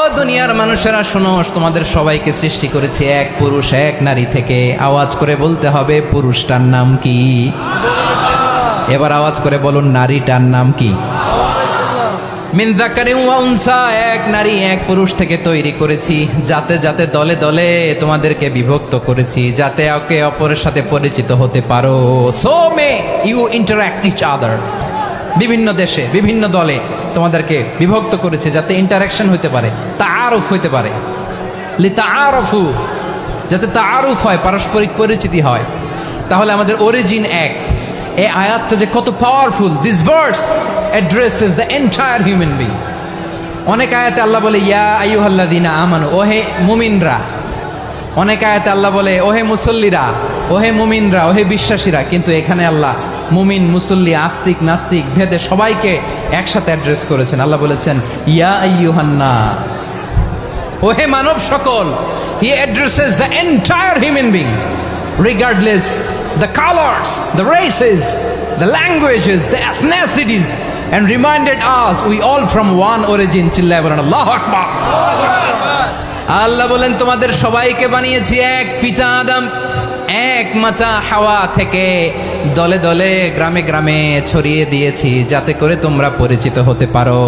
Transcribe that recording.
ও দুনিয়ার মানুষেরা শোনো, তোমাদের সবাইকে সৃষ্টি করেছি এক পুরুষ এক নারী থেকে। আওয়াজ করে বলতে হবে পুরুষটার নাম কি? এবার আওয়াজ করে বলুন নারীটার নাম কি? মিন যাকারিন ওয়া উনসা, এক নারী এক পুরুষ থেকে তৈরি করেছি। যাতে যাতে দলে দলে তোমাদেরকে বিভক্ত করেছি, যাতে একে অপরের সাথে পরিচিত হতে পারো। So may you interact each other. বিভিন্ন দেশে বিভিন্ন দলে তোমাদেরকে বিভক্ত করেছে যাতে ইন্টারাকশন হতে পারে, তাআরুফ হতে পারে। লিতাআরফু, যাতে তাআরুফ হয়, পারস্পরিক পরিচিতি হয়। তাহলে আমাদের অরিজিন এক। এই আয়াতটা যে কত powerful! This verse addresses the entire human being. অনেক আয়াতে আল্লাহ বলে ইয়া আইয়ুহাল্লাযীনা আমানু, ওহে মুমিনরা। অনেক আয়াতে আল্লাহ বলে ওহে মুসল্লিরা, ওহে মুমিনরা, ওহে বিশ্বাসীরা। কিন্তু এখানে আল্লাহ মুমিন মুসল্লি আস্তিক নাস্তিক ভেদে সবাইকে একসাথে অ্যাড্রেস করেছেন। আল্লাহ বলেছেন ইয়া আইয়ুহান নাস, ওহে মানব সকল। হি addresses the entire human being regardless the colors, the races, the languages, the ethnicities, and reminded us we all from one origin. চিল্লায় বলেন আল্লাহু আকবার। আল্লাহ বলেন তোমাদের সবাইকে বানিয়েছি এক পিতা আদম, এক মাতা হাওয়া থেকে। দলে দলে গ্রামে গ্রামে ছড়িয়ে দিয়েছি যাতে করে তোমরা পরিচিত হতে পারো।